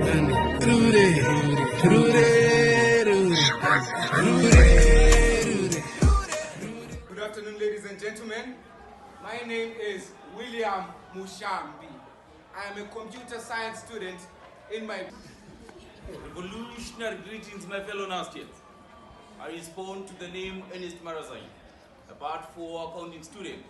Good afternoon, ladies and gentlemen. My name is W.Mushambi. I am a computer science student in my... Revolutionary greetings, my fellow Nastians. I respond to the name NustSRC, a Part 4 accounting student.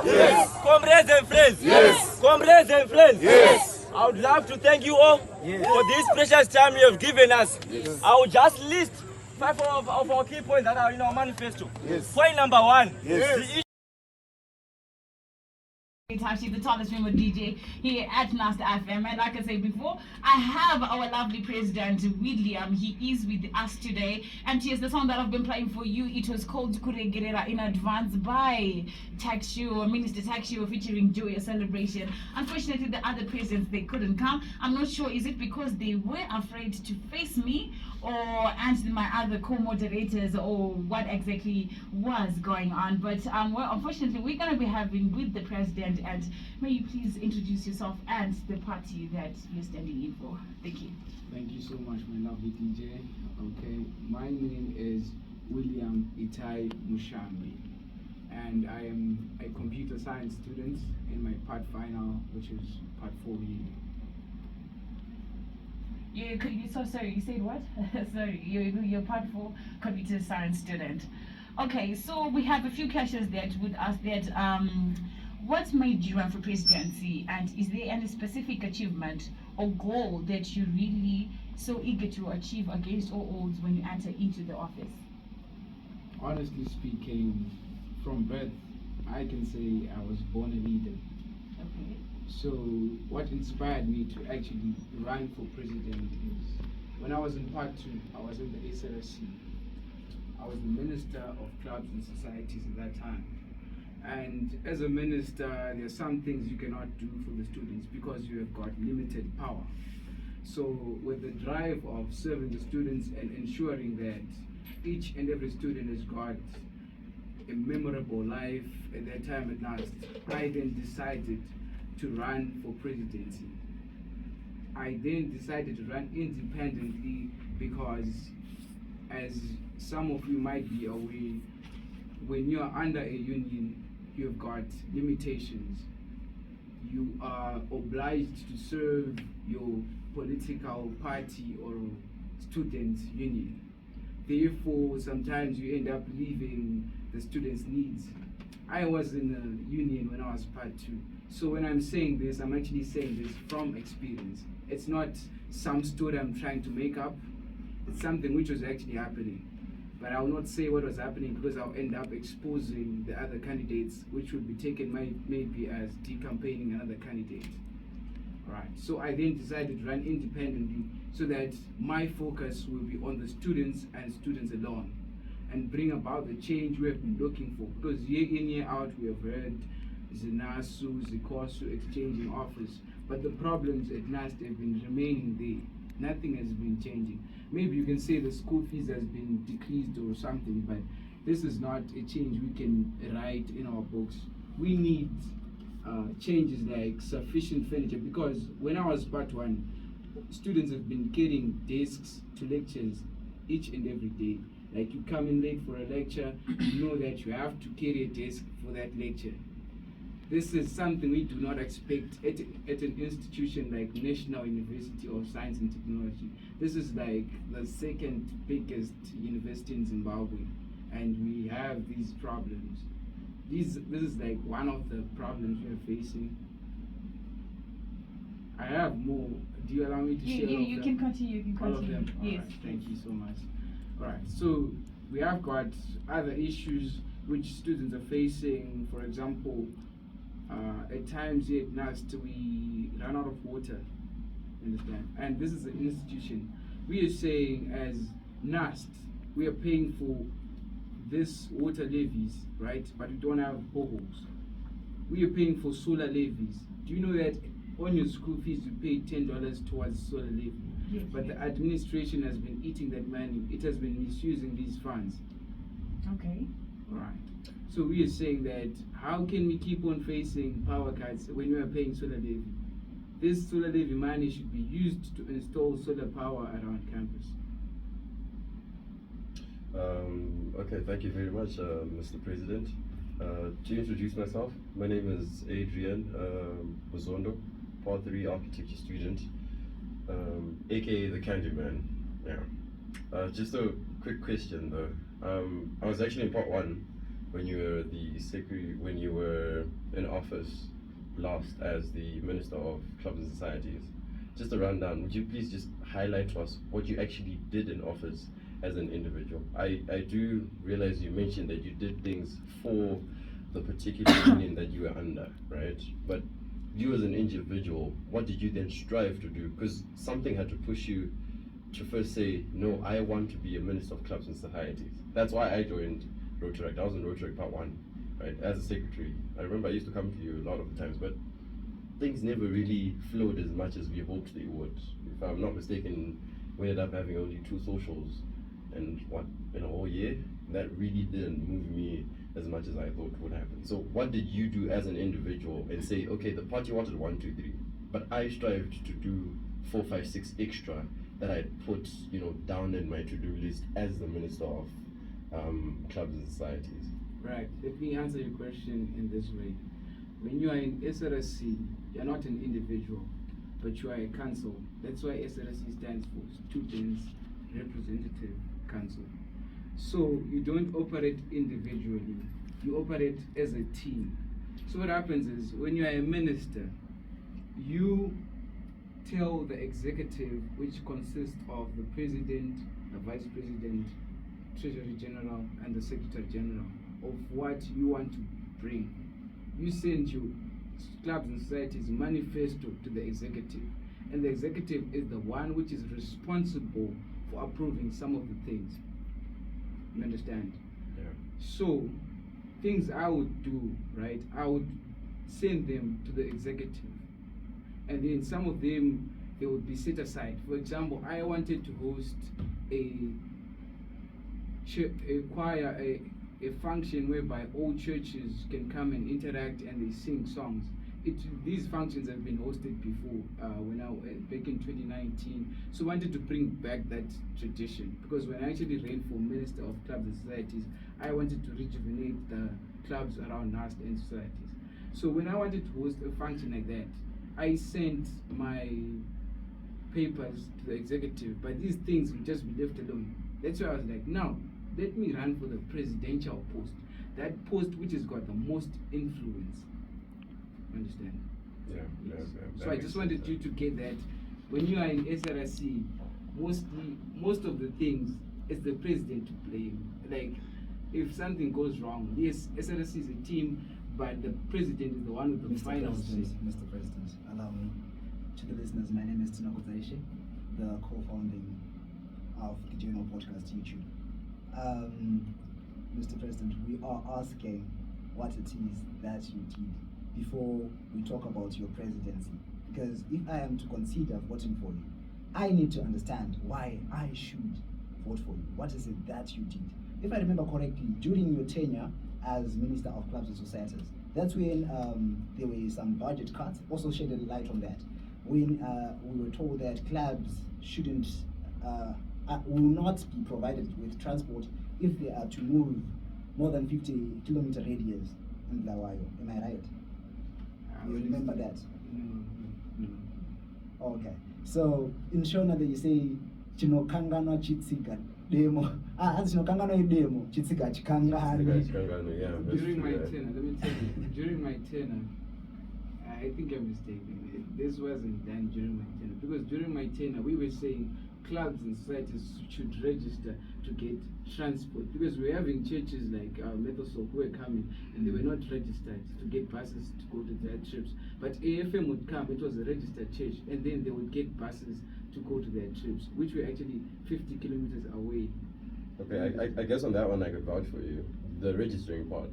Yes. Comrades and friends. Yes. Comrades and friends. Yes. I would love to thank you all for this precious time you have given us. Yes. I will just list 5 of our key points that are in our manifesto. Yes. Point number 1. Yes. Tashi, the tallest member DJ here at NustFM. And like I said before, I have our lovely president, William. He is with us today. And here's the song that I've been playing for you. It was called Kuregerera in advance by Minister Takshiwo featuring Joyous Celebration. Unfortunately, the other presidents, they couldn't come. I'm not sure, is it because they were afraid to face me and my other co-moderators, or what exactly was going on? But well, unfortunately, we're going to be having with the president. And may you please introduce yourself and the party that you're standing in for. Thank you. Thank you so much, my lovely DJ. Okay, my name is W.Mushambi, and I am a computer science student in my part final, which is part 4 reading. So sorry, you said what? Sorry, you're part 4 computer science student. Okay, so we have a few questions that would ask that what made you run for presidency, and is there any specific achievement or goal that you really so eager to achieve against all odds when you enter into the office? Honestly speaking, from birth, I can say I was born a leader. Okay. So what inspired me to actually run for president is when I was in part 2, I was in the NustSRC. I was the Minister of Clubs and Societies at that time. And as a minister, there are some things you cannot do for the students because you have got limited power. So with the drive of serving the students and ensuring that each and every student has got a memorable life at that time at NUST, I then decided to run for presidency. I then decided to run independently because, as some of you might be aware, when you are under a union, you've got limitations. You are obliged to serve your political party or student union. Therefore, sometimes you end up leaving the students' needs. I was in a union when I was part 2. So when I'm saying this, I'm actually saying this from experience. It's not some story I'm trying to make up. It's something which was actually happening. But I will not say what was happening because I'll end up exposing the other candidates, which would be taken maybe as decampaigning another candidate. Right. So I then decided to run independently so that my focus will be on the students and students alone, and bring about the change we have been looking for. Because year in, year out, we have heard Zinasu, Zikosu exchanging offers, but the problems at NUST have been remaining there. Nothing has been changing. Maybe you can say the school fees has been decreased or something, but this is not a change we can write in our books. We need changes like sufficient furniture, because when I was part 1, students have been carrying desks to lectures each and every day. Like, you come in late for a lecture, you know that you have to carry a desk for that lecture. This is something we do not expect at an institution like National University of Science and Technology. This is like the second biggest university in Zimbabwe, and we have these problems. This is like one of the problems we are facing. I have more. Do you allow me to share all of them? You can continue. All of them? Yes. All right. Thank you so much. All right. So we have got other issues which students are facing. For example, at times here at NUST, we run out of water. Understand? And this is an institution. We are saying, as NUST, we are paying for this water levies, right? But we don't have boreholes. We are paying for solar levies. Do you know that on your school fees you pay $10 towards solar levy? Yes, but the administration has been eating that money. It has been misusing these funds. Okay. Right. So we are saying that how can we keep on facing power cuts when we are paying solar levy? this solar levy money should be used to install solar power around campus. Okay, thank you very much, Mr. President. To introduce myself, my name is Adrian Bozondo, Part 3 architecture student, aka the Candy Man. Yeah. Just a quick question though. I was actually in Part 1 when you were the secretary, when you were in office last as the Minister of Clubs and Societies. Just a rundown, would you please just highlight to us what you actually did in office as an individual? I do realize you mentioned that you did things for the particular union that you were under, right? But you as an individual, what did you then strive to do? Because something had to push you to first say, no, I want to be a Minister of Clubs and Societies. That's why I joined Rotaract. I was in Rotaract Part 1, right, as a secretary. I remember I used to come to you a lot of the times, but things never really flowed as much as we hoped they would. If I'm not mistaken, we ended up having only 2 socials and what, in a whole year? That really didn't move me as much as I thought would happen. So what did you do as an individual and say, okay, the party wanted 1, 2, 3, but I strived to do 4, 5, 6 extra that I put, you know, down in my to-do list as the Minister of Clubs and Societies. Right. Let me answer your question in this way. When you are in SRC, you are not an individual, but you are a council. That's why SRC stands for Students Representative Council. So you don't operate individually, you operate as a team. So what happens is, when you are a minister, you tell the executive, which consists of the president, the vice president, treasury general, and the secretary general, of what you want to bring. You send your clubs and societies manifesto to the executive, and the executive is the one which is responsible for approving some of the things. You understand? Yeah. So, things I would do, right? I would send them to the executive, and then some of them, they would be set aside. For example, I wanted to host a choir, a function whereby all churches can come and interact and they sing songs. These functions have been hosted before, back in 2019. So I wanted to bring back that tradition, because when I actually ran for Minister of Clubs and Societies, I wanted to rejuvenate the clubs around Nust and societies. So when I wanted to host a function like that, I sent my papers to the executive, but these things will just be left alone. That's why I was like, now, let me run for the presidential post. That post which has got the most influence. Understand? Yeah. Yes. So I just wanted you to get that. When you are in SRC, most of the things is the president to blame. Like, if something goes wrong, yes, SRC is a team, but the president is the one with the final say. Mr. President, allow me. To the listeners, my name is Tinako Zaishi, the co-founding of the Journal Podcast YouTube. Mr. President, we are asking what it is that you did before we talk about your presidency. Because if I am to consider voting for you, I need to understand why I should vote for you. What is it that you did? If I remember correctly, during your tenure as Minister of Clubs and Societies, that's when there were some budget cuts. Also shed a light on that. When we were told that clubs shouldn't, will not be provided with transport if they are to move more than 50-kilometer radius in Blawayo. Am I right? You remember that? No. Okay. So in Shona, they say, "Chinokangano chitsiga demo." Chinokangano demo chitsiga chikangano. Yeah. During my tenure, let me tell you, during my tenure, I think I'm mistaken. This wasn't done during my tenure, because during my tenure we were saying clubs and societies should register to get transport, because we're having churches like Methodist who were coming and they were not registered to get buses to go to their trips. But AFM would come, it was a registered church, and then they would get buses to go to their trips, which were actually 50 kilometers away. Okay, I guess on that one I could vouch for you. The registering part,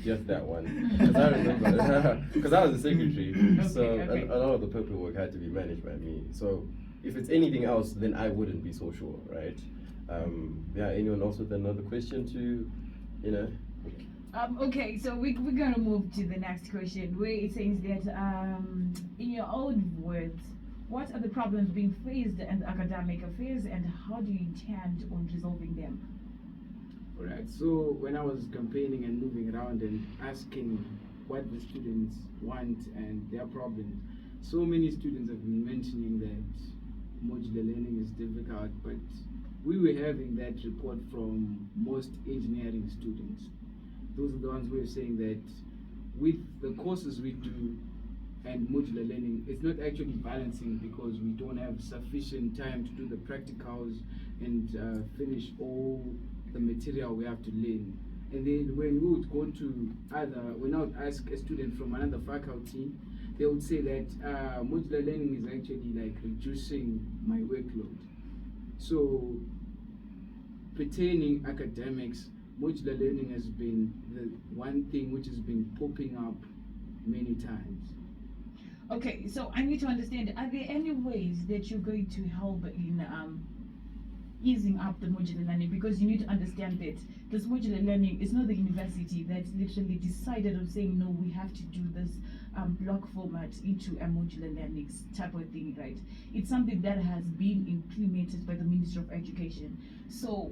just that one. Because I remember, because I was the secretary, so Okay. a lot of the paperwork had to be managed by me. So if it's anything else, then I wouldn't be so sure, right? Anyone else with another question to, Okay, so we're gonna move to the next question where it says that in your own words, what are the problems being faced in the academic affairs and how do you intend on resolving them? Alright, so when I was campaigning and moving around and asking what the students want and their problems, so many students have been mentioning that modular learning is difficult, but we were having that report from most engineering students. Those are the ones who are saying that with the courses we do and modular learning, it's not actually balancing because we don't have sufficient time to do the practicals and finish all the material we have to learn. And then when we would go to when I would ask a student from another faculty, they would say that modular learning is actually like reducing my workload. So pertaining academics, modular learning has been the one thing which has been popping up many times. Okay, so I need to understand, are there any ways that you're going to help in easing up the modular learning? Because you need to understand that this modular learning is not the university that's literally decided on saying, no, we have to do this block format into a modular learning type of thing, right? It's something that has been implemented by the Ministry of Education. So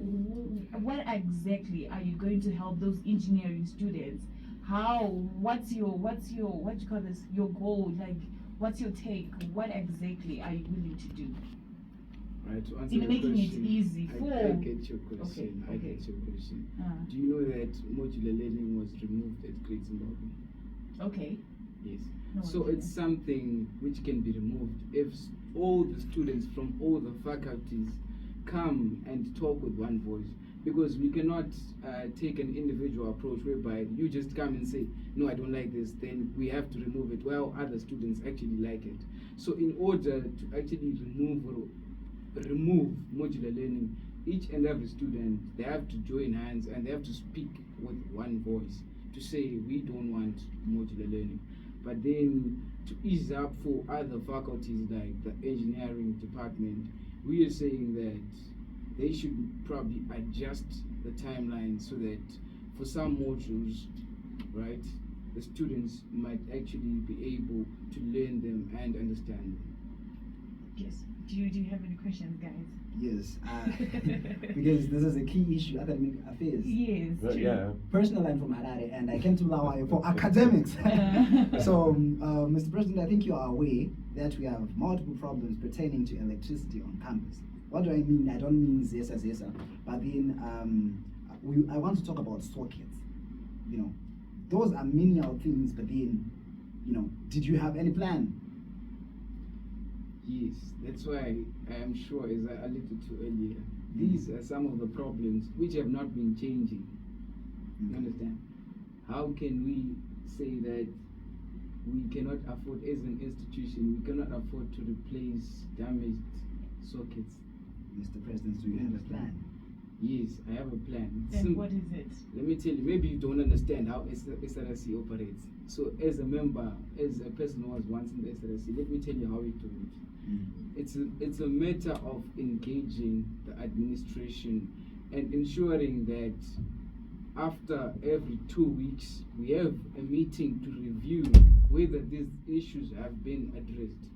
what exactly are you going to help those engineering students? What's your your goal? Like, what's your take? What exactly are you willing to do? Right, to answer In your making it question, easy I get your question. Okay, I get your question. Uh, Do you know that modular learning was removed at Great Zimbabwe? okay. Yes. No, So I it's something which can be removed if all the students from all the faculties come and talk with one voice. Because we cannot take an individual approach whereby you just come and say, no, I don't like this, then we have to remove it, while other students actually like it. So in order to actually remove modular learning, each and every student, they have to join hands and they have to speak with one voice to say we don't want modular learning. But then to ease up for other faculties like the engineering department, we are saying that they should probably adjust the timeline so that for some modules, right, the students might actually be able to learn them and understand them. Yes. Do you have any questions, guys? Yes, because this is a key issue, academic affairs. Yes. Right, True. yeah. Personally, I'm from Harare and I came to Lawayo for academics. So, Mr. President, I think you are aware that we have multiple problems pertaining to electricity on campus. What do I mean? I don't mean zesa, but then I want to talk about sockets. You know, those are menial things, but then, you know, did you have any plan? Yes, that's why I am sure, as I alluded to earlier, these are some of the problems which have not been changing. You understand? How can we say that we cannot afford, as an institution, we cannot afford to replace damaged sockets? Mr. President, do you have a plan? Yes, I have a plan. Then what is it? Let me tell you, maybe you don't understand how SRC operates. So as a member, as a person who was once in the SRC, let me tell you how we do it. It's a matter of engaging the administration and ensuring that after every 2 weeks, we have a meeting to review whether these issues have been addressed.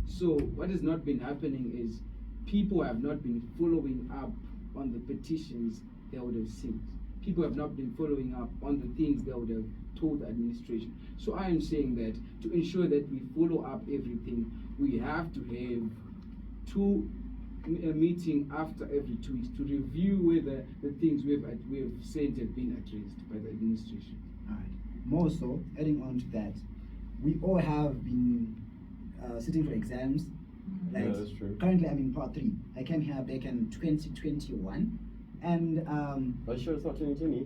So what has not been happening is people have not been following up on the petitions they would have sent. People have not been following up on the things they would have told the administration. So I am saying that to ensure that we follow up everything, we have to have a meeting after every 2 weeks to review whether the things we have sent have been addressed by the administration. All right. More so, adding on to that, we all have been sitting for exams. Like, Yeah, that's true. Currently, I'm in part 3. I came here back in 2021, and Are you sure it's not 2020?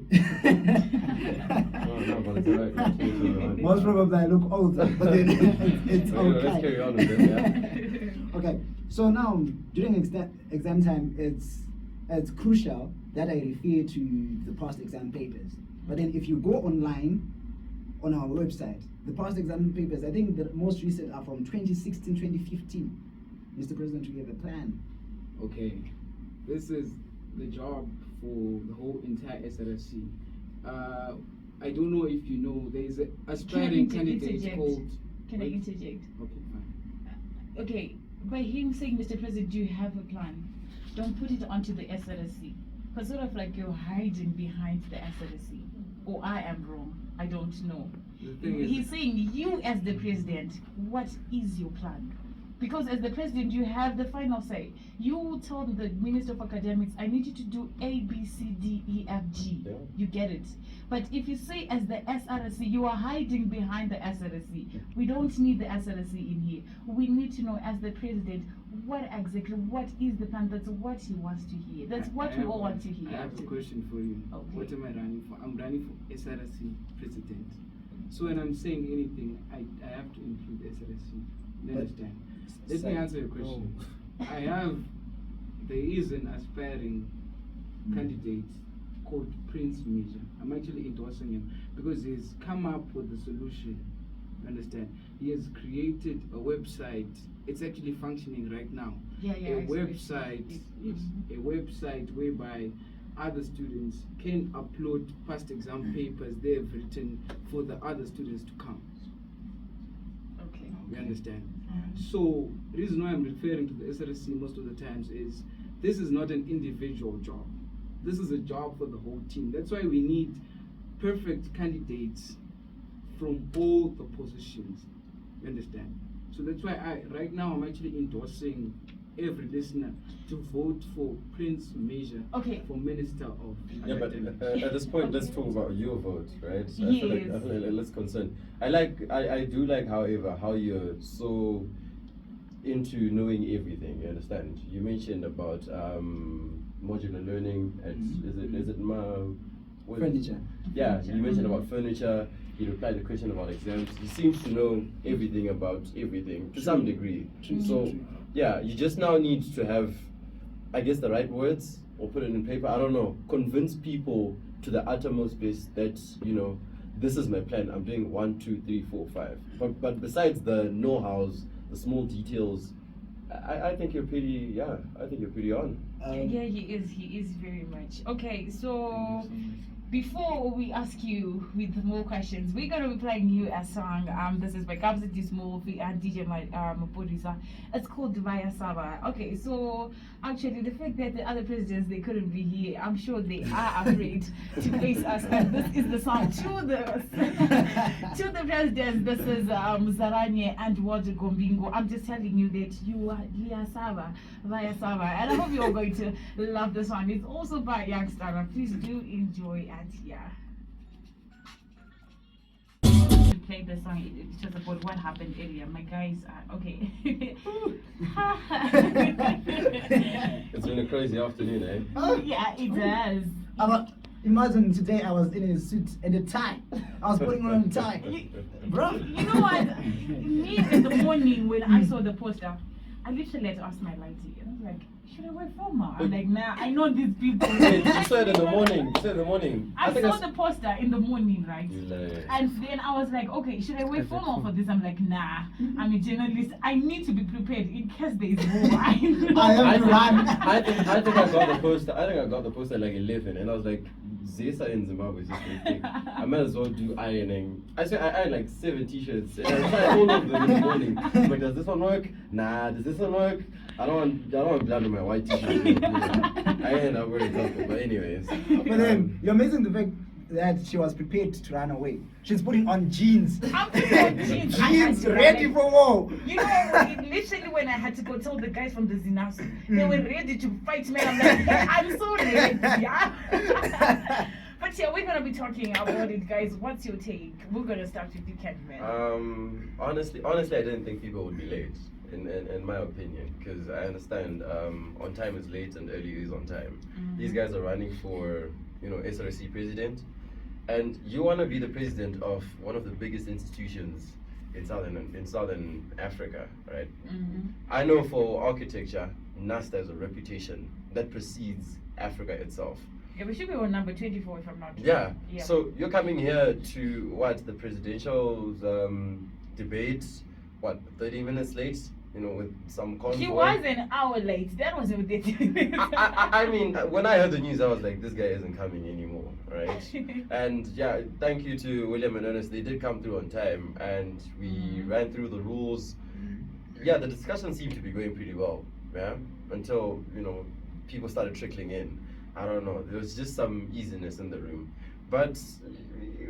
Oh, no, but it's alright. 2021. most probably I look old, but then it's Okay, okay. let's carry on with this, yeah. Okay, so now during exam time, it's crucial that I refer to the past exam papers. But then if you go online on our website, the past exam papers, I think the most recent are from 2016, 2015. Mr. President, we have a plan. Okay, this is the job for the whole entire SRC. I don't know if you know, there is an aspiring candidate called. Can I interject? Okay, fine. Okay, by him saying, Mr. President, do you have a plan? Don't put it onto the SRC. Because sort of like you're hiding behind the SRC. Or I am wrong. I don't know. He's saying, you as the president, what is your plan? Because as the president, you have the final say. You told the Minister of Academics, I need you to do A, B, C, D, E, F, G. Yeah. You get it. But if you say as the SRC, you are hiding behind the SRC. We don't need the SRC in here. We need to know as the president, what is the plan? That's what he wants to hear. That's what we all want to hear. I have a question for you. Okay. What am I running for? I'm running for SRC president. So when I'm saying anything, I have to include SRC. You understand? Let me answer your question. There is an aspiring candidate called Prince Major. I'm actually endorsing him because he's come up with a solution. You understand? He has created a website. It's actually functioning right now. A website whereby other students can upload past exam papers they have written for the other students to come. Okay. You understand? So the reason why I'm referring to the SRC most of the times is this is not an individual job. This is a job for the whole team. That's why we need perfect candidates from all the positions. You understand? So that's why right now I'm actually endorsing every listener to vote for Prince Major for Minister of Academics. But at this point, let's talk about your vote, right? Yes. I feel like let's concern. I do like, however, how you're so into knowing everything. You understand? You mentioned about modular learning. Is it Furniture. Yeah, you mentioned about furniture. You replied the question about exams. He seems to know everything about everything to some degree. So, yeah, you just now need to have, I guess, the right words or put it in paper. I don't know. Convince people to the uttermost best that, you know, this is my plan. I'm doing 1, 2, 3, 4, 5. But besides the know-hows, the small details, I think you're pretty. Yeah, I think you're pretty on. Yeah, he is very much. Okay, so before we ask you with more questions, we're gonna be playing you a song. This is by Kabza this movie and DJ Mapodisa. It's called Vaya Saba. Okay, so actually the fact that the other presidents they couldn't be here, I'm sure they are afraid to face us. And this is the song to the to the presidents. This is Zaranye and Walter Gombingo. I'm just telling you that you are Vaya Saba, and I hope you're going to love this one. It's also by Youngster. Please do enjoy. And yeah, to play the song, it's just about what happened earlier. My guys are okay. It's been a crazy afternoon, eh? Yeah, it does. Imagine today I was in a suit and a tie. I was putting on a tie. Bro. You know what? Me in the morning when I saw the poster, I literally had to ask my lighty. And I was like, should I wear formal? I'm like, nah, I know these people. Wait, you said in the morning. You said in the morning. I saw the poster in the morning, right? Hilarious. And then I was like, okay, should I wear formal for this? I'm like, nah, I'm a journalist. I need to be prepared in case there is war. I have to run. I think I got the poster. I think I got the poster at like 11, and I was like, Zesa in Zimbabwe is just waiting. I might as well do ironing. I ironed like 7 t-shirts, and I tried all of them in the morning. I'm like, does this one work? Nah. Does this one work? I don't want blood on my white t-shirt. I end up wearing something. But anyways. But then you're missing the fact that she was prepared to run away. She's putting on jeans. I'm putting on jeans. Jeans ready for war. You know, literally when I had to go tell the guys from the Zinas, they were ready to fight me. I'm like, yeah, I'm so ready. Yeah. But yeah, we're gonna be talking about it, guys. What's your take? We're gonna start with you, Candyman. Honestly, I didn't think people would be late. In my opinion, because I understand on time is late and early is on time. These guys are running for, you know, SRC president, and you want to be the president of one of the biggest institutions in southern Africa, right? I know for architecture, NUST has a reputation that precedes Africa itself. Yeah, we should be on number 24 if I'm not wrong. Yeah. So you're coming here to what, the presidential debate? What, 30 minutes late? You know, with some convoy. He was an hour late. That was ridiculous. I mean, when I heard the news, I was like, this guy isn't coming anymore. right? And yeah, thank you to William and Ernest. They did come through on time, and we ran through the rules. Yeah, the discussion seemed to be going pretty well, yeah, until people started trickling in. I don't know, there was just some easiness in the room, but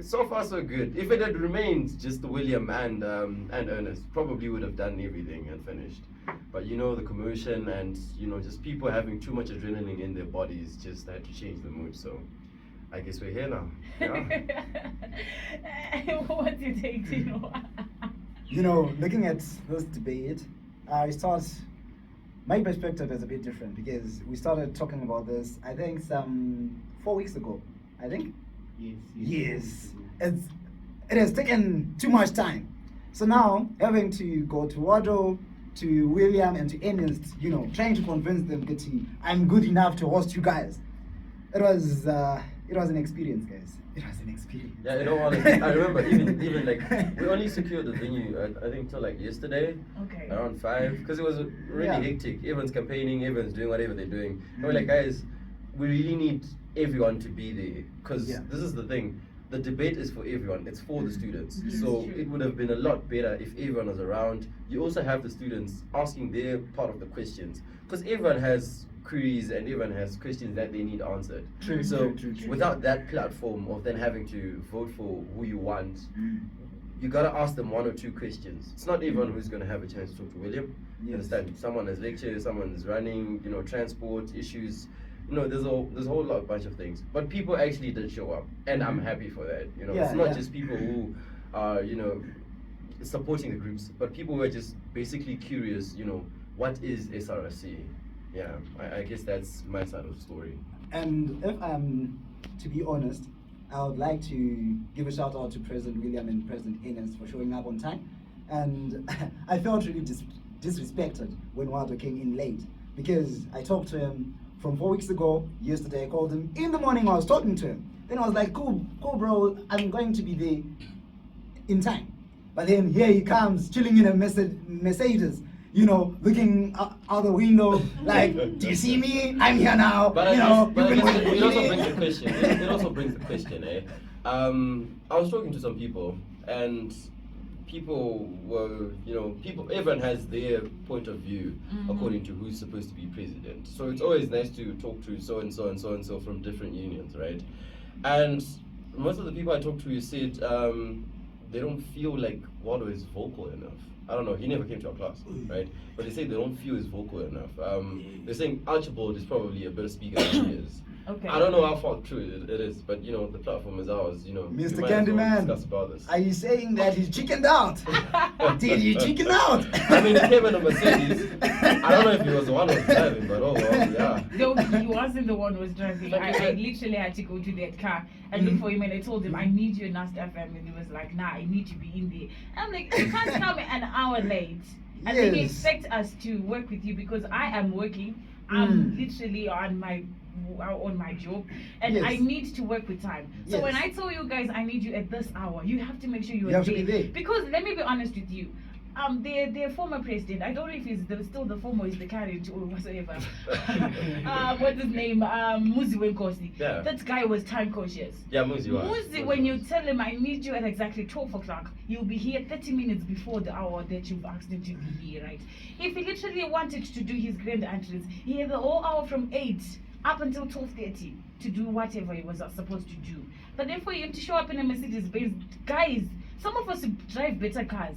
so far so good. If it had remained just William and Ernest, probably would have done everything and finished. But the commotion and just people having too much adrenaline in their bodies just had to change the mood. So I guess we're here now. Yeah. What's your take, Tino? Looking at this debate, I thought my perspective is a bit different because we started talking about this, I think, some 4 weeks ago. I think. Yes. It has taken too much time. So now, having to go to Wado, to William, and to Ernest, trying to convince them that I'm good enough to host you guys. It was an experience, guys. It was an experience. Yeah, honestly, I remember even like we only secured the venue I think till like yesterday, around 5, because it was really hectic. Everyone's campaigning, everyone's doing whatever they're doing. And we're like, guys, we really need everyone to be there, because this is the thing. The debate is for everyone. It's for the students. So it would have been a lot better if everyone was around. You also have the students asking their part of the questions, because everyone has queries and everyone has questions that they need answered. True. Without that platform of then having to vote for who you want, you gotta ask them 1 or 2 questions. It's not everyone who's gonna have a chance to talk to William. You understand? Someone has lectures, someone is running, transport issues. There's a whole bunch of things. But people actually did show up, and I'm happy for that. It's not just people who are supporting the groups, but people who are just basically curious. What is SRC? Yeah, I guess that's my side of the story. And if I'm to be honest, I would like to give a shout out to President William and President Ernest for showing up on time. And I felt really disrespected when Wado came in late, because I talked to him from 4 weeks ago. Yesterday I called him in the morning. I was talking to him. Then I was like, cool bro, I'm going to be there in time. But then here he comes, chilling in a Mercedes, looking out the window, like, do you see me? I'm here now. But it also brings the question. It also brings the question, eh? I was talking to some people, and people were, everyone has their point of view according to who's supposed to be president. So it's always nice to talk to so and so and so and so from different unions, right? And most of the people I talked to said they don't feel like Wado is vocal enough. I don't know, he never came to our class, right? But they say they don't feel he's vocal enough. They're saying Archibald is probably a better speaker than he is. Okay. I don't know how far true it is, but the platform is ours. Mr. We might as well Candyman, discuss about this. are you saying that he's chickened out? Did he chicken out? I mean, he came in a Mercedes. I don't know if he was the one who was driving, but oh well, yeah. No, he wasn't the one who was driving. I literally had to go to that car and look for him, and I told him, I need you in NustFM, and he was like, nah, I need to be in there. I'm like, you can't come an hour late. And then you expect us to work with you, because I am working. I'm literally on my job, and I need to work with time. So when I tell you guys I need you at this hour, you have to make sure you are there. Because let me be honest with you, their former president, I don't know if he's still the former, is the current or whatsoever. What's his name? Muzi Wenkosi. Yeah. That guy was time conscious. Yeah, Muzi was. Muzi, when you tell him I need you at exactly 12 o'clock, you'll be here 30 minutes before the hour that you've asked him to be here, right? If he literally wanted to do his grand entrance, he had the whole hour from 8 up until 12:30 to do whatever he was supposed to do. But then for him to show up in a Mercedes-Benz, guys, some of us drive better cars.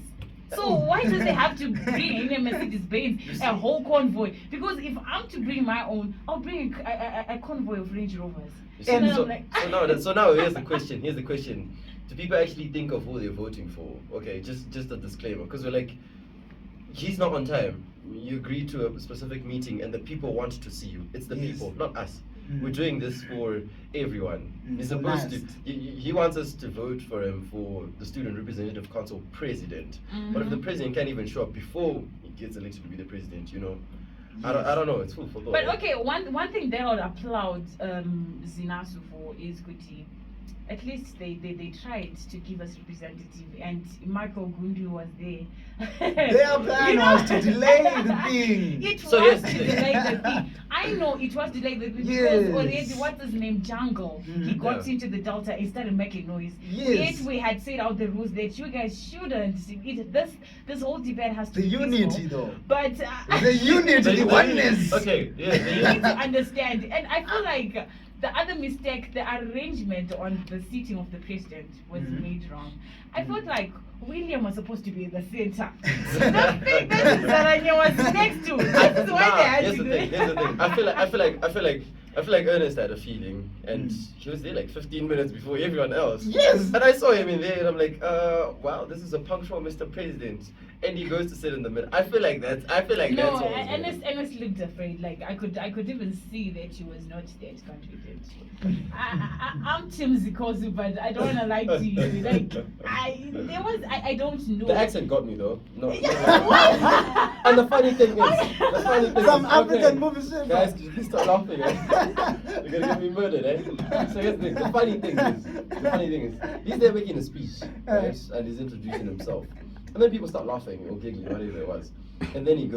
So why does he have to bring in a Mercedes-Benz, a whole convoy? Because if I'm to bring my own, I'll bring a convoy of Range Rovers. So now here's the question. Here's the question. Do people actually think of who they're voting for? Okay, just a disclaimer, because we're like, he's not on time. You agree to a specific meeting, and the people want to see you. It's the people, not us. We're doing this for everyone. He's supposed to. He wants us to vote for him for the Student Representative Council president. But if the president can't even show up before he gets elected to be the president, I don't know. It's full for thought. But okay, one thing that I would applaud Zinasu for is Kuti. at least they tried to give us representative, and Michael Gundu was there. Their plan was to delay the thing. It So was yes. to delay the thing. I know it was delayed because Yes. already, what's his name, Jungle, he got Yeah. into the Delta and started making noise. Yes. Yet we had set out the rules that you guys shouldn't. This whole debate has to The be unity, peaceful. though. But The unity, the what? oneness. Okay, yeah, the you need to understand, and I feel like the other mistake, the arrangement on the seating of the president was made wrong. I felt like William was supposed to be in the center. The thing that Zaranya was next to. This is why they had Here's to the do thing. it. Here's the thing. I feel like Ernest had a feeling, and he was there like 15 minutes before everyone else. Yes. And I saw him in there, and I'm like, wow, this is a punctual Mr. President. And he goes to sit in the middle. I feel like that's No, what was going on. Ernest looked afraid. Like I could even see that she was not that confident. I'm Tim Zikosu, but I don't wanna lie to you. Like I don't know. The accent got me though. No. And the funny thing is, Some okay, African movies. guys, could you please stop laughing? Eh? You're gonna get me murdered, eh? So here's the thing. The funny thing is, he's there making a speech, right? And he's introducing himself. And then people start laughing or giggling, whatever it was. And then he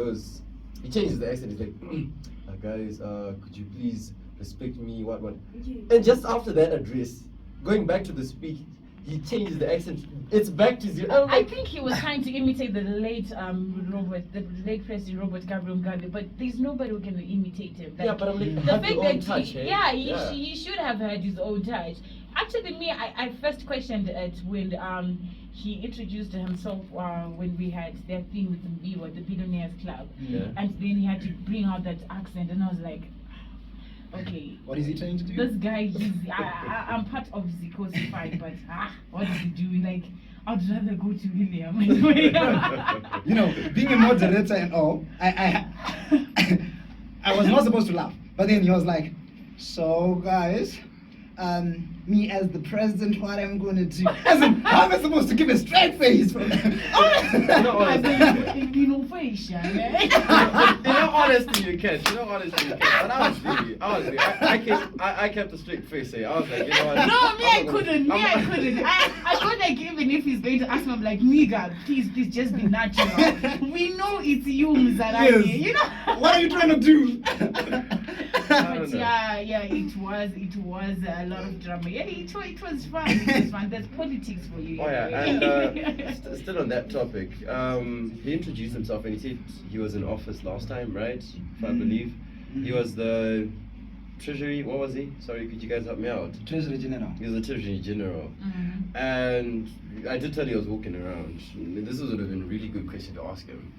changes the accent. He's like, guys, could you please respect me? What? And just after that address, going back to the speech, he changes the accent. It's back to zero. I think he was trying to imitate the late President Robert Gabriel Mugabe, but there's nobody who can imitate him. Like, yeah, but I'm like, the have fact your own that touch, he should have had his own touch. Actually, me, I first questioned it when he introduced himself when we had that thing with the Billionaires Club, and then he had to bring out that accent, and I was like, okay, What is he trying to do? this guy, I'm part of Ziko's fight, but what is he doing? Like, I'd rather go to William. You know, being a moderator and all, I was not supposed to laugh, but then he was like, so guys, me as the president, what I'm gonna do? As in, how am I supposed to give a straight face from Innovation, eh? In all honesty, you can. But honestly, I kept a straight face. I was like, you know what? No, I couldn't. I thought like even if he's going to ask me, I'm like, nigga, please just be natural. We know it's you, Mzarani. Yes. You know? What are you trying to do? But yeah, it was a lot of drama. Yeah, it was fun. It was fun. There's politics for you. Oh yeah, and still on that topic, he introduced himself and he said he was in office last time, right? If I believe. He was the Treasury, what was he? Sorry, could you guys help me out? Treasury General. He was the Treasury General. And I did tell you I was walking around. This would have been a really good question to ask him.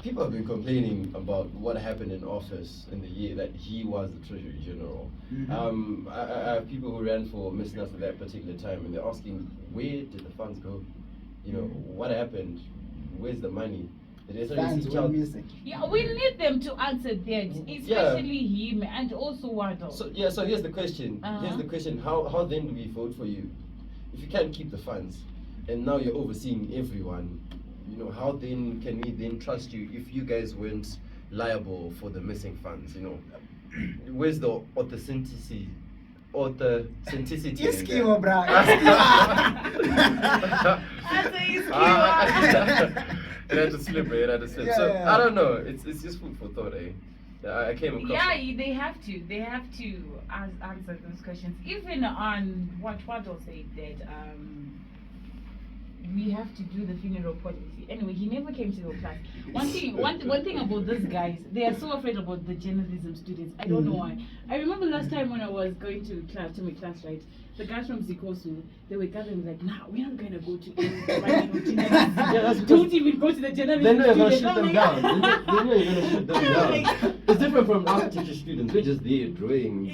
People have been complaining about what happened in office in the year that he was the Treasury General. I have people who ran for Miss Nust at that particular time, and they're asking, where did the funds go? You know, what happened? Where's the money? Did they Funds were missing. Yeah, we need them to answer that, especially him and also Wado. So here's the question. Here's the question. How then do we vote for you? If you can't keep the funds, and now you're overseeing everyone, you know, how then can we then trust you if you guys weren't liable for the missing funds? You know, where's the authenticity? Iskiwa, bra. It had to slip. Yeah, So yeah. I don't know. It's just food for thought, eh? I came across. Yeah, they have to answer those questions. Even on what will say that we have to do the funeral policy. Anyway, he never came to your class. One thing about those guys, they are so afraid about the journalism students. I don't know why. I remember last time when I was going to my class, right? The guys from Zikosu, they were gathering like, nah, we're not gonna go to journalism. Don't even go to the journalism. Then you're gonna students. shoot them down. Then you're gonna shoot them down. It's different from architecture students. We're just there drawing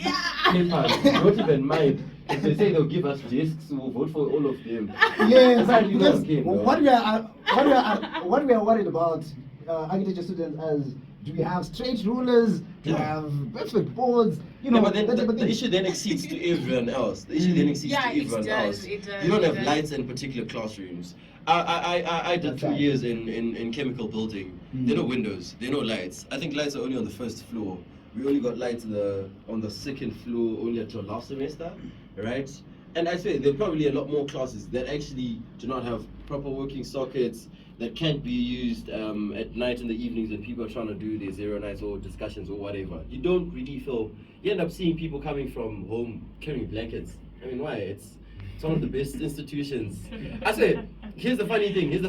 papers. Don't even mind. If they say they'll give us discs, we'll vote for all of them. Yes, Apparently because not game, what we are worried about architecture students as, do we have straight rulers? Do we have perfect boards? You know, but then that type of the thing. issue then exceeds to everyone else. The issue then exceeds to everyone else. You don't have lights in particular classrooms. I did 2 years in chemical building. There are no windows, there are no lights. I think lights are only on the first floor. We only got lights on the second floor only until last semester, right? And I say there are probably a lot more classes that actually do not have proper working sockets, that can't be used at night and the evenings when people are trying to do their zero nights or discussions or whatever. You don't really feel, you end up seeing people coming from home carrying blankets. I mean, why? It's one of the best institutions. I swear, here's the funny thing. You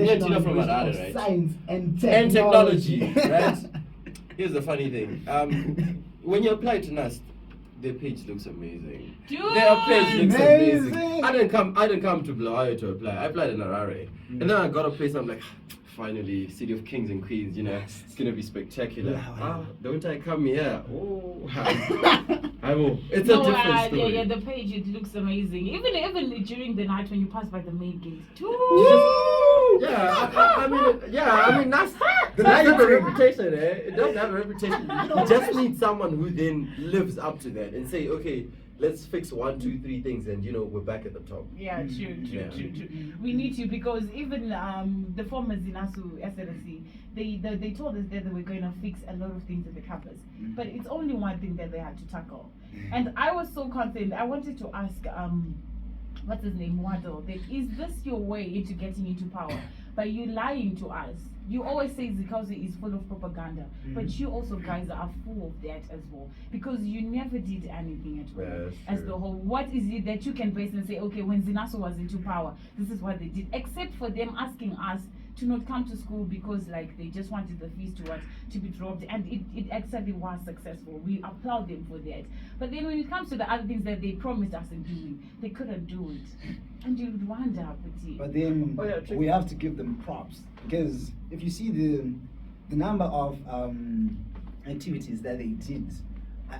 went to know from Harare, right? Science and technology, right? Here's the funny thing. When you apply to NUST, their page looks amazing. Dude! Their page looks amazing. Amazing. I didn't come to Bulawayo to apply. I applied in Harare. And then I got a place and I'm like, finally, city of kings and queens, you know, it's gonna be spectacular. Don't I come here? Oh, I will. It's a different story. Yeah, the page, it looks amazing. Even during the night when you pass by the main gate. I mean, that's the night have a reputation, eh? It does have a reputation. You just need someone who then lives up to that and say, okay, let's fix 1, 2, 3 things, and we're back at the top. Yeah, true. We need to, because even the former Zinasu SRC, they told us that they were going to fix a lot of things in the campus, but it's only one thing that they had to tackle. And I was so concerned. I wanted to ask, what's his name, Waddle, that is this your way into getting into power? By you lying to us. You always say Zikauzi is full of propaganda, but you also guys are full of that as well, because you never did anything at all. As the whole, what is it that you can base and say, okay, when Zinaso was into power, this is what they did, except for them asking us to not come to school because like they just wanted the fees to be dropped, and it actually was successful. We applaud them for that. But then when it comes to the other things that they promised us in doing, they couldn't do it. And you would wonder, but then we have to give them props, because if you see the number of activities that they did,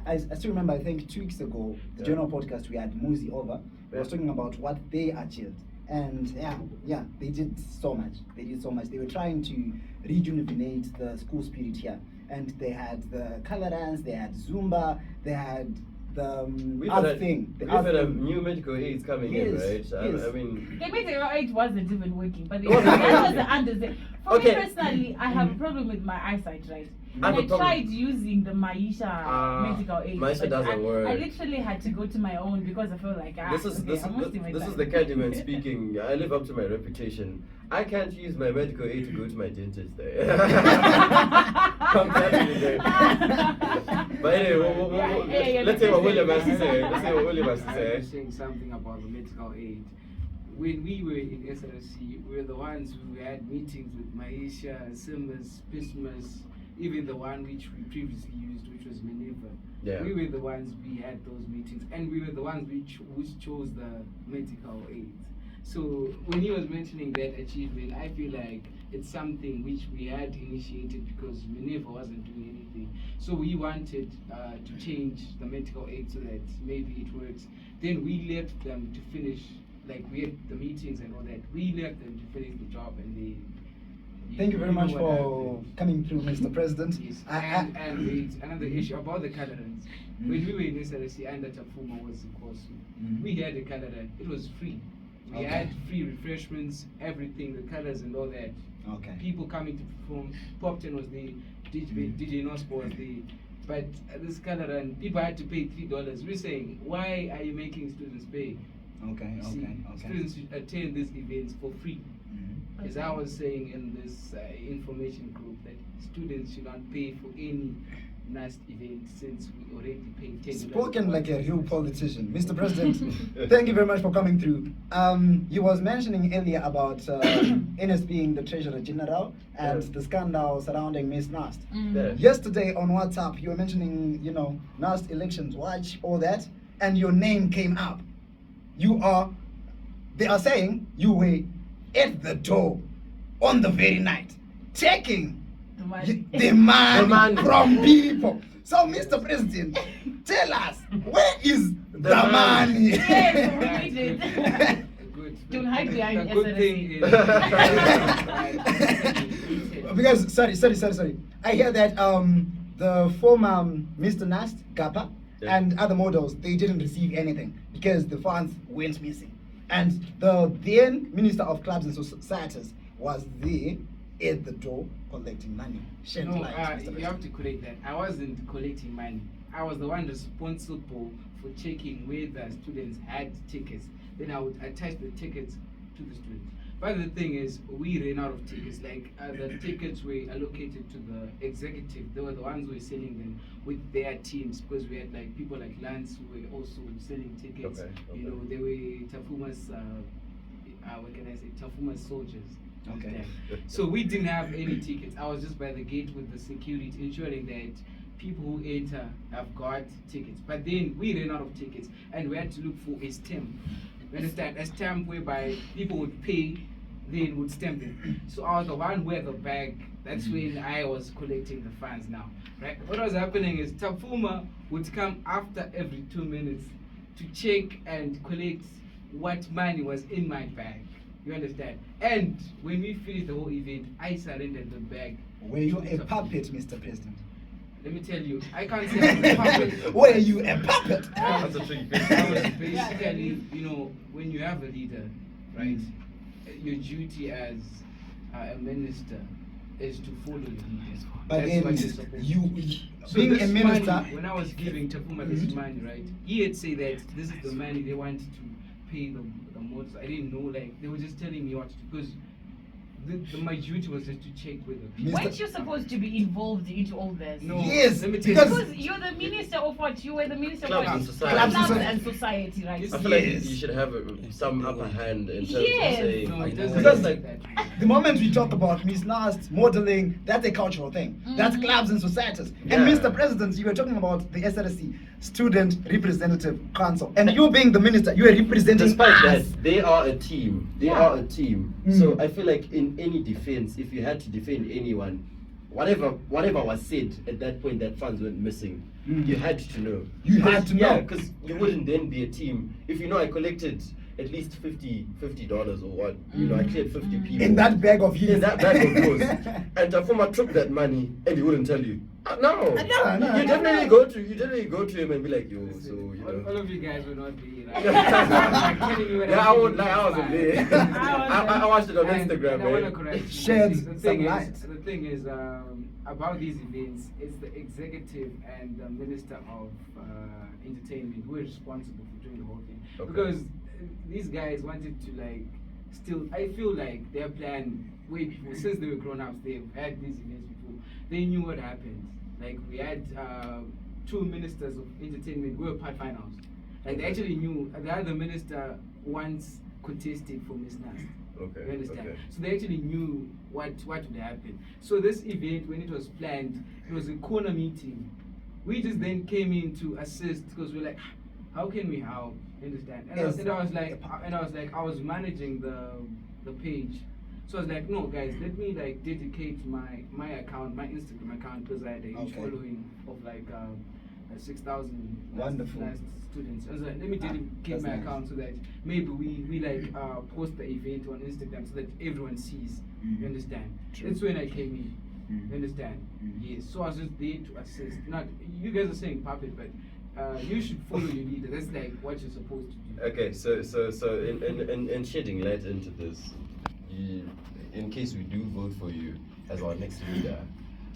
I still remember, I think 2 weeks ago, the journal podcast, we had Muzi over. We was talking about what they achieved. And they did so much. They were trying to rejuvenate the school spirit here. And they had the color dance, they had Zumba, they had the art thing. We've had a new medical aids coming in, right? Yes. I mean, the medical aid wasn't even working, but that was the understanding. For me personally, I have a problem with my eyesight, right? And I tried using the Maisha medical aid. Maisha doesn't work. I literally had to go to my own because I felt like this is the Candyman speaking. I live up to my reputation. I can't use my medical aid to go to my dentist there. But anyway, let's say what William has to say. I was saying something about the medical aid. When we were in SRC, we were the ones who had meetings with Maisha, Simmers, Pismas, even the one which we previously used, which was Minerva. Yeah. We were the ones we had those meetings, and we were the ones which chose the medical aids. So when he was mentioning that achievement, I feel like it's something which we had initiated because Minerva wasn't doing anything. So we wanted to change the medical aid so that maybe it works. Then we left them to finish, like we had the meetings and all that. We left them to finish the job, and they. Thank you very much for coming through, Mr. President. Yes. And there's another issue about the colorants. When we were in SRC and Tafuma was in course, we had a colorant. It was free. We had free refreshments, everything, the colors and all that. People coming to perform. Popton was the DJ Nospo was the. But this colorant, people had to pay $3. We're saying, why are you making students pay? Students should attend these events for free. As I was saying in this information group, that students should not pay for any NUST event since we already paid $10. Spoken like a real politician. Mr. President, thank you very much for coming through. You was mentioning earlier about Ernest being the Treasurer General and the scandal surrounding Miss NUST. Yesterday on WhatsApp, you were mentioning, NUST elections watch, all that, and your name came up. They are saying you were at the door on the very night, taking the money from people. So, Mr. President, tell us, where is the money? Yes, we need it. Don't hide behind SRC. Because, sorry. I hear that the former Mr. NUST, Gapa, and other models, they didn't receive anything because the funds went missing. And the then Minister of Clubs and Societies was there at the door collecting money. You have to correct that. I wasn't collecting money. I was the one responsible for checking whether students had tickets. Then I would attach the tickets to the students. But the thing is, we ran out of tickets. Like the tickets were allocated to the executive. They were the ones who were selling them with their teams, because we had like people like Lance who were also selling tickets. Okay. You know, they were Tafuma's. What can I say? Tafuma's soldiers. Okay. So we didn't have any tickets. I was just by the gate with the security, ensuring that people who enter have got tickets. But then we ran out of tickets, and we had to look for a stamp. You understand? A stamp whereby people would pay, then would stamp them. So I was the one who had the bag. That's when I was collecting the funds now. Right? What was happening is Tafuma would come after every 2 minutes to check and collect what money was in my bag. You understand? And when we finished the whole event, I surrendered the bag. Were you a puppet, Mr. President? Let me tell you, I can't say I'm a puppet. Were you a puppet? That's a tricky I was question. basically, you know, when you have a leader, right, your duty as a minister is to follow your leaders. But That's then what you're supposed to do. you So being this a minister. money, when I was giving Tafuma this money, right, he had said that this is the money they wanted to pay the motors. I didn't know, like, they were just telling me what to do, because my duty was just to check with the people. Weren't you supposed to be involved into all this? No, Yes, let me tell because- you. Because you're the minister of what? You were the minister Clubs of and what? society. Clubs Clubs and and society, right? Yes. I feel like Yes. you should have some upper hand in terms Yes. of saying, No, it Because doesn't like like that. the moment we talk about Miss Nast, modeling, that's a cultural thing. That's clubs and societies. And Yeah. Mr. President, you were talking about the SRC, Student Representative Council. And you being the minister, you are representing despite us. that, they are a team. They Yeah. are a team. So I feel like in any defense, if you had to defend anyone, whatever was said at that point that funds went missing, you had to know. You had Because- to Yeah, know. because you wouldn't then be a team. If you know I collected at least $50 or what, you know, I cleared 50 people. In that bag of his. In that bag of yours. And Tafuma took that money and he wouldn't tell you. No. No. You definitely go to him and be like, yo, so you All know. of you guys will not be right? Like, telling me what Yeah, I I wasn't there. I watched it on Instagram, and I want to man. correct you. Shed The some thing light. is, the thing is, about these events, it's the executive and the minister of entertainment who are responsible for doing the whole thing. Okay. Because these guys wanted to like, still, I feel like their plan way before, since they were grown ups, they've had these events before. They knew what happened. Like we had 2 ministers of entertainment who were part finals. Like they actually knew. The other minister once contested for Miss Nast. Okay. You understand? Okay. So they actually knew what would happen. So this event, when it was planned, it was a corner meeting. We just then came in to assist because we're like, how can we help? You understand? And, Yes. I was managing the page. So I was like, no guys, let me like dedicate my account, my Instagram account, because I had a huge Okay. following of like 6,000 Wonderful. students. I was like, let me dedicate that's my nice. account so that maybe we like post the event on Instagram so that everyone sees. You understand? True. That's when I came in. You understand? Yes. So I was just there to assist. Not you guys are saying puppet, but you should follow your leader. That's like what you're supposed to do. Okay, so in shedding light into this, in case we do vote for you as our next leader,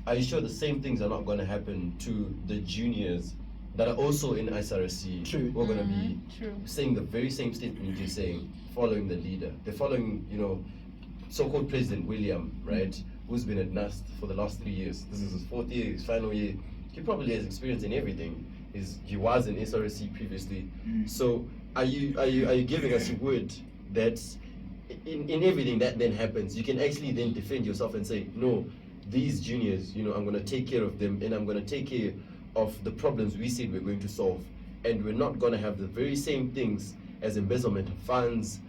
are you sure the same things are not going to happen to the juniors that are also in SRC? True. We're going to be True. saying the very same statement you're saying, following the leader. They're following, you know, so-called President William, right, who's been at NUST for the last 3 years. This is his 4th year, his final year. He probably has experience in everything. He was in SRC previously. So are you giving us a word that in everything that then happens, you can actually then defend yourself and say, no, these juniors, you know, I'm going to take care of them and I'm going to take care of the problems we said we're going to solve. And we're not going to have the very same things as embezzlement of funds,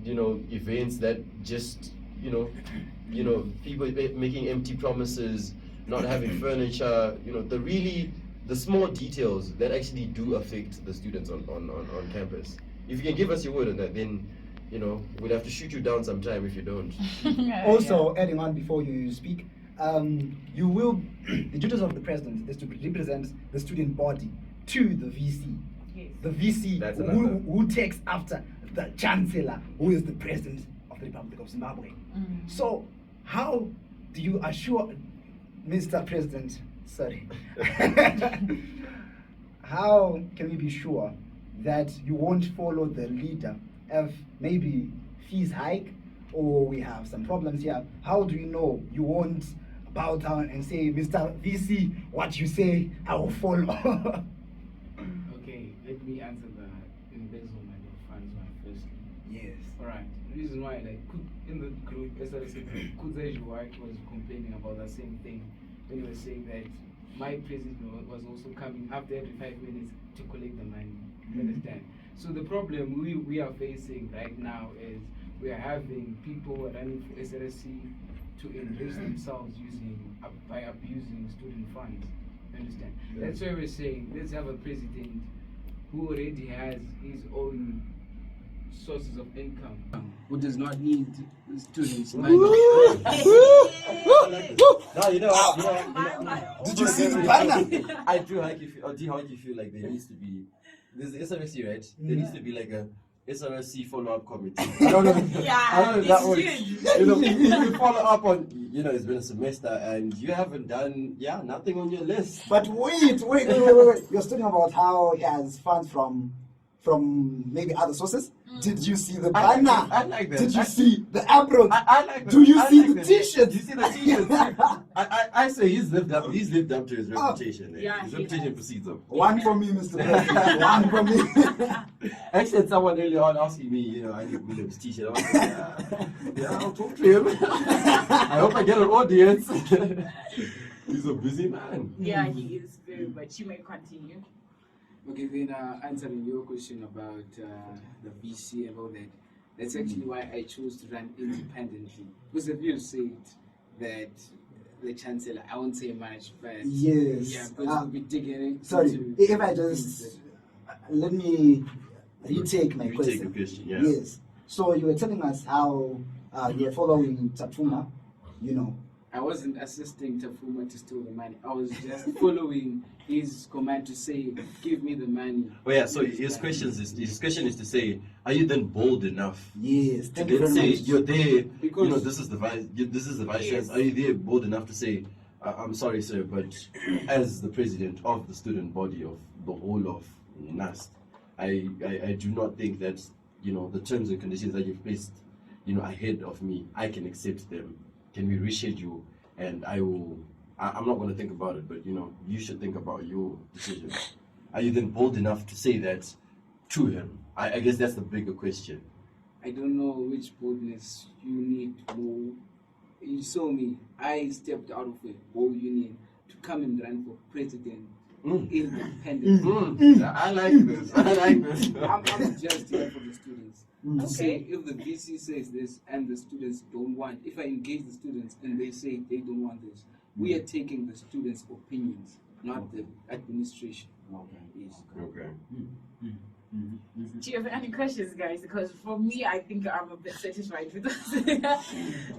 you know, events that just, you know, people making empty promises, not having furniture, you know, the small details that actually do affect the students on campus. If you can give us your word on that, then, you know, we'll have to shoot you down sometime if you don't. Also, adding on before you speak, you will, the duties of the president is to represent the student body to the VC. Yes. The VC That's another. who takes after the chancellor, who is the president of the Republic of Zimbabwe. So, how do you assure Mr. President Sorry. How can we be sure that you won't follow the leader if maybe fees hike or we have some problems here? How do you know you won't bow down and say, Mr. VC, what you say, I will follow? Okay, let me answer the embezzlement of funds one firstly. Yes. Alright, the reason why, like, in the group, SRC group, Kudzai was complaining about the same thing when he was saying that my president was also coming after every 5 minutes to collect the money. You understand? So the problem we are facing right now is we are having people running for SRC to enrich themselves by abusing student funds. You understand? Yeah. That's why we're saying let's have a president who already has his own sources of income, who does not need students' money. No, you know. Did you see the banner? I do how you feel like there needs to be. There's the SRC, right? There needs to be like a SRC follow-up committee. I don't know. I don't know if that works. You know, you follow up on. You know, it's been a semester and you haven't done nothing on your list. But wait. You're talking about how he has funds from maybe other sources. Did you see the banner? I like that. Did you see the apron? I like that. Do you I see like the that. t-shirts? Do you see the t-shirts? I say he's lived up to his reputation. Yeah, his he reputation has. precedes him. One for me, Mr. President. One for me. Actually, had someone earlier on asking me, you know, I need William's t-shirt. I was like, yeah, I'll talk to him. I hope I get an audience. He's a busy man. Yeah, he is very much. You may continue. Okay, then answering your question about the VC and all that, that's actually why I chose to run independently. Because if you said that the chancellor, I won't say much, but Yes. yeah, because we'll be digging Sorry, into if I just let me retake my You take question. the question, yeah. Yes. So you were telling us how you were following Tapuma, you know. I wasn't assisting Tafuma to steal the money. I was just following his command to say, give me the money. Oh yeah, so his question is to say, are you then bold enough Yes. to Thank you then very say much. you're there? Because- you know, this is the vice chancellor. Are you there bold enough to say, I'm sorry, sir, but as the president of the student body of the whole of NUST, I do not think that, you know, the terms and conditions that you've placed, you know, ahead of me, I can accept them. Can we reschedule? And I'm not going to think about it, but, you know, you should think about your decision. Are you then bold enough to say that to him? I guess that's the bigger question. I don't know which boldness you need more. You saw me. I stepped out of a whole union to come and run for president independently. I like this. I like this. I'm just here for the students. To say if the VC says this and the students don't want, if I engage the students and they say they don't want this, we are taking the students' opinions, not the administration. Yes. Okay. Do you have any questions, guys? Because for me, I think I'm a bit satisfied with this.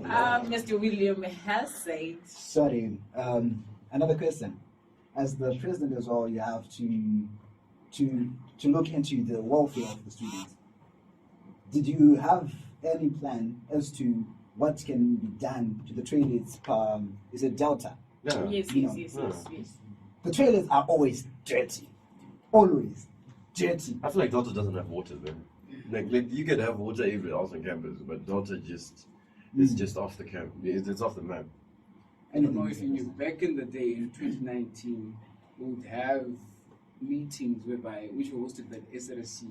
Mr. William has said. Sorry. Another question. As the president as well, you have to look into the welfare of the students. Did you have any plan as to what can be done to the toilets? Is it Delta? Yeah. Yes. The toilets are always dirty. Always dirty. I feel like Delta doesn't have water there. Like you could have water everywhere else on campus, but Delta just is just off the camp. It's off the map. I don't know if you knew, back in the day in 2019, we would have meetings which were hosted by the SRC.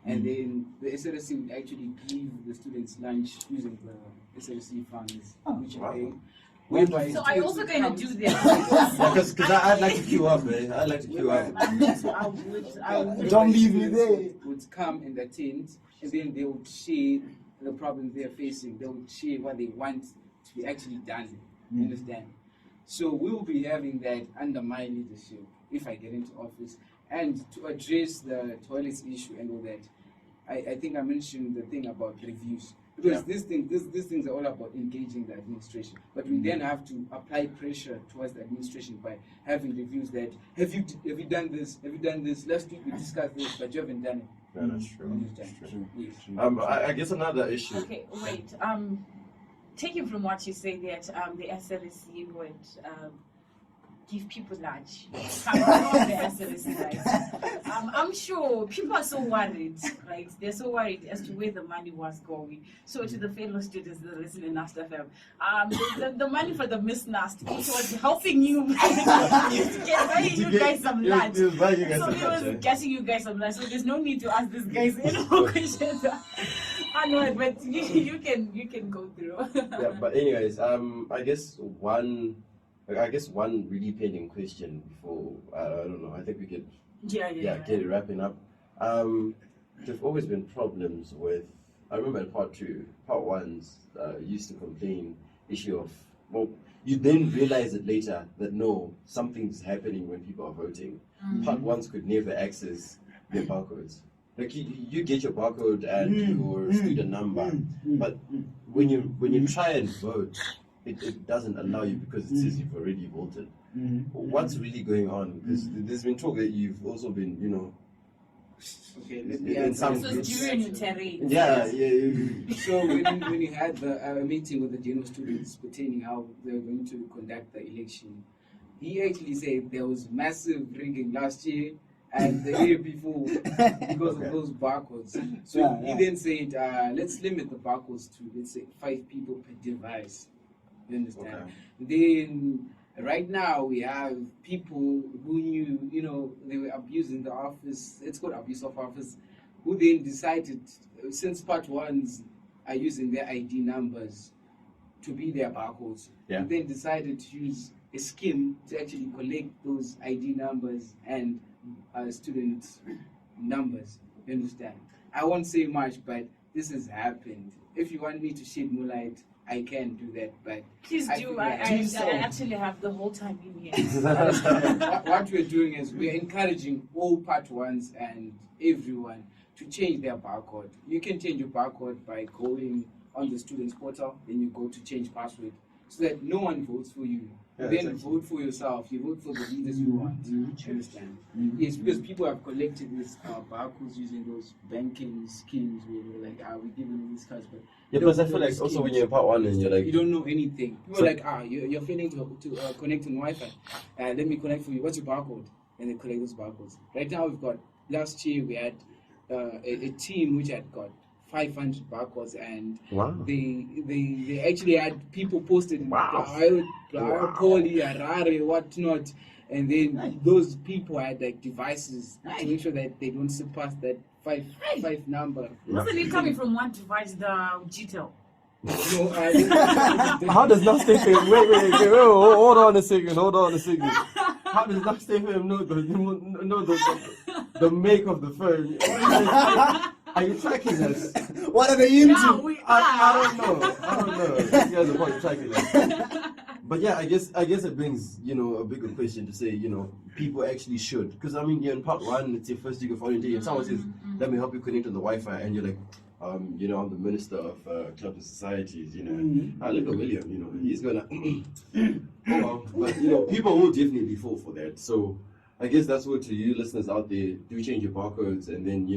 And then the SRC would actually give the students lunch using the SRC funds, which wow. they. So are you also going to do that? Because I'd like to queue up, man. I'd like to queue up. I would. Don't leave me there. Would come and attend, and then they would share the problems they are facing. They would share what they want to be actually done. You understand? So we will be having that under my leadership if I get into office. And to address the toilets issue and all that, I think I mentioned the thing about reviews. Because these things are all about engaging the administration. But we then have to apply pressure towards the administration by having reviews that, have you done this? Have you done this? Last week we discussed this, but you haven't done it. Yeah, that's true. That's true. Yes. I guess another issue. Okay, wait. Taking from what you say that the SRC would give people lunch. I'm sure people are so worried, right? They're so worried as to where the money was going. So to the fellow students that are listening to NustFM, the money for the Miss Nust, it was helping you buying you guys some lunch. So he was getting you guys some lunch. So there's no need to ask these guys any more questions. I know, but you can go through. Yeah, but anyways, I guess one really pending question before I don't know. I think we could get it wrapping up. There've always been problems with. I remember in part ones used to complain issue of you then realize it later that no, something's happening when people are voting. Part ones could never access their barcodes. Like you get your barcode and your student number, but when you try and vote, it doesn't allow you because it says you've already voted. What's really going on? Because there's been talk that you've also been, Okay, in some So groups. during your terrain. Yeah. So when you had the meeting with the general students pertaining how they were going to conduct the election, he actually said there was massive rigging last year and the year before because of those barcodes. So he then said, let's limit the barcodes to, let's say, 5 people per device. You understand? Then right now we have people who knew, they were abusing the office. It's called abuse of office. Who then decided, since part ones are using their ID numbers to be their barcodes, they then decided to use a scheme to actually collect those ID numbers and student numbers. You understand? I won't say much, but this has happened. If you want me to shed more light, I can do that, but Please do. I actually have the whole time in here. what we're doing is we're encouraging all part ones and everyone to change their barcode. You can change your barcode by going on the students portal, then you go to change password so that no one votes for you. Then vote for yourself. You vote for the leaders you want. You understand? Yes, because people have collected these barcodes using those banking schemes where they're like, we're giving you these cards, but because I feel like also when you're in part one and you're like, you don't know anything. People are like, you're failing to connect on Wi-Fi. Let me connect for you. What's your barcode? And they collect those barcodes. Right now we've got, last year we had a team which had got 500 barcodes, and they actually had people posted Poly, Harare, whatnot, and then those people had like devices to make sure that they don't surpass that five number. Wasn't it coming from one device, the GTEL? No, how does NustFM? Wait, hold on a second. How does NustFM know the make of the phone? Are you tracking us? What are they into? Yeah, we are. I don't know. These guys are probably tracking us. But yeah, I guess it brings a bigger question to say people actually should, because I mean you're in part one, it's your first week of orientation. Someone says, "Let me help you connect on the Wi-Fi," and you're like, I'm the minister of clubs and societies. Look at William. He's gonna. Oh well, but people will definitely fall for that. So I guess that's what to you listeners out there: do change your barcodes, and then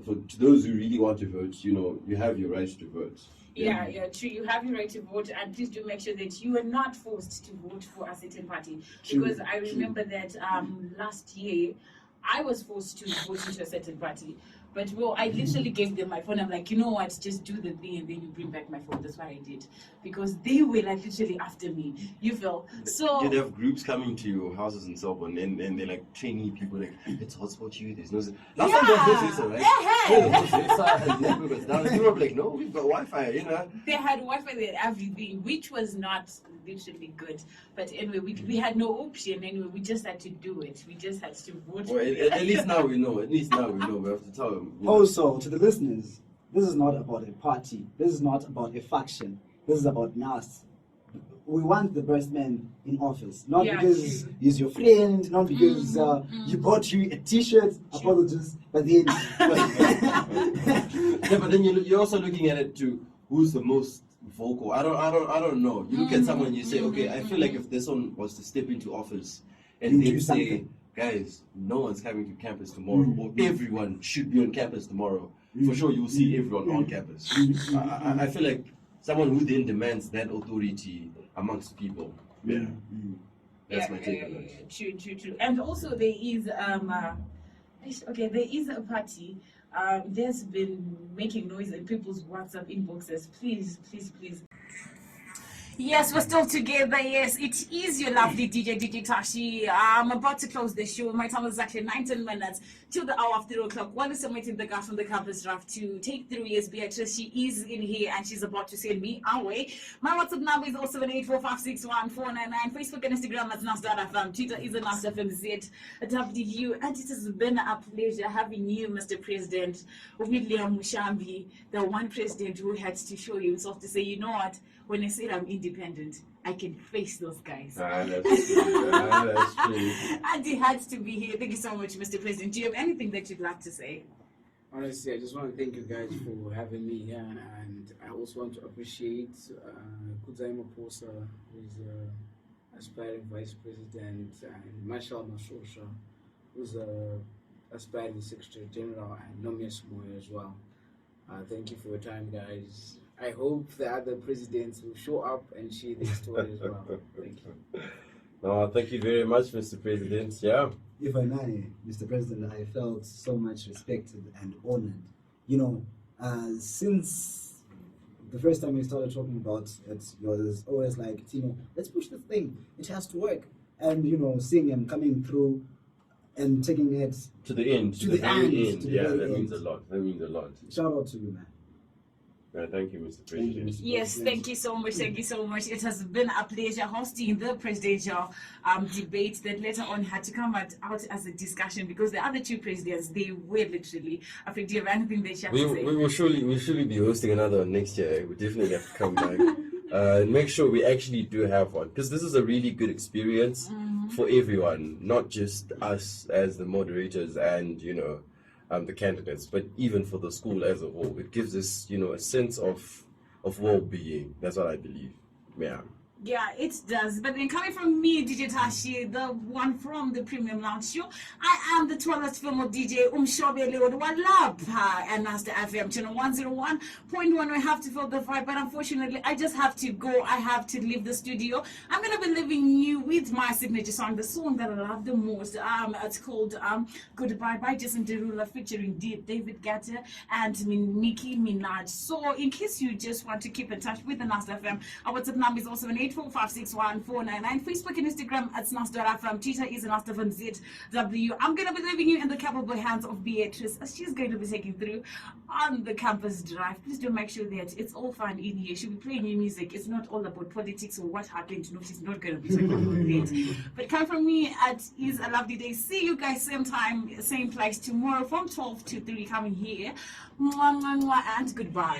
to those who really want to vote, you have your right to vote. Yeah, true. You have your right to vote, and please do make sure that you are not forced to vote for a certain party. Because I remember that last year, I was forced to vote into a certain party. But I literally gave them my phone. I'm like, you know what, just do the thing and then you bring back my phone. That's what I did. Because they were like literally after me. You feel? So you'd have groups coming to your houses and so on, and they're like training people like, it's hotspot you, there's no... Last time there was this, right? And people were like, no, we've got Wi-Fi, They had Wi-Fi, they had everything, which was not literally good. But anyway, we had no option anyway. We just had to do it. We just had to vote. Well, at least now we know. We have to tell them. Also, to the listeners, this is not about a party. This is not about a faction. This is about NUS. We want the best man in office, not because he's your friend, not because you bought you a T-shirt. Apologies, but then. But then you're also looking at it to who's the most vocal. I don't know. You look at someone and you say, okay, I feel like if this one was to step into office and they say, guys, no one's coming to campus tomorrow, or everyone should be on campus tomorrow, for sure you'll see everyone on campus. I feel like someone who then demands that authority amongst people. That's my take on it. True. And also there is there is a party that's been making noise in people's WhatsApp inboxes. Please. Yes, we're still together. Yes, it is your lovely DJ Tashi. I'm about to close the show. My time is actually 19 minutes till the hour of 3 o'clock. While I'm waiting the guy from the campus draft to take through, yes, Beatrice, she is in here and she's about to send me away. My WhatsApp number is 0784561499. Facebook and Instagram at NustFM. Twitter is a NustFM and it has been a pleasure having you, Mr. President W.Mushambi, the one president who had to show himself to say, you know what? When I say I'm independent, I can face those guys. That's true. That's true. And he had to be here. Thank you so much, Mr. President. Do you have anything that you'd like to say? Honestly, I just want to thank you guys for having me here, and I also want to appreciate Kuzaima Posa, who's aspiring vice president, and Marshall Mashosha, who's aspiring secretary general, and Nomias Moyo as well. Thank you for your time, guys. I hope the other presidents will show up and share their story as well. Thank you. No, thank you very much, Mr. President. Yeah. If I may, Mr. President, I felt so much respected and honored. You know, since the first time we started talking about it, was always like, Tino, let's push this thing. It has to work. And, you know, seeing him coming through and taking it to the end, to the very end. Yeah, that means a lot. Shout out to you, man. Thank you, Mr. President. Yes, thank you so much. It has been a pleasure hosting the presidential debate that later on had to come out as a discussion because the other two presidents, they were literally. I think, do you have anything they shall say? We will surely be hosting another one next year. We definitely have to come back. Make sure we actually do have one because this is a really good experience for everyone, not just us as the moderators and, you know, the candidates, but even for the school as a whole. It gives us, you know, a sense of well-being. That's what I believe. Yeah. Yeah, it does. But then coming from me, DJ Tashi, the one from the Premium Lounge Show, I am the tallest female DJ, Umshobe Leod Walab, and NustFM channel 101.1. We have to fill the vibe, but unfortunately, I just have to go. I have to leave the studio. I'm going to be leaving you with my signature song, the song that I love the most. It's called Goodbye by Jason Derulo featuring David Guetta and Nicki Minaj. So in case you just want to keep in touch with the NustFM, our WhatsApp number is also 845614999. Facebook and Instagram at NustFM. Twitter is NustFM ZW. I'm going to be leaving you in the capable hands of Beatrice as she's going to be taking through on the campus drive. Please do make sure that it's all fun in here. She'll be playing new music. It's not all about politics or what happened. No, she's not going to be talking about it. But come from me at Is a Lovely Day. See you guys same time, same place tomorrow from 12 to 3 coming here. Mwah, mwah, mwah, and goodbye.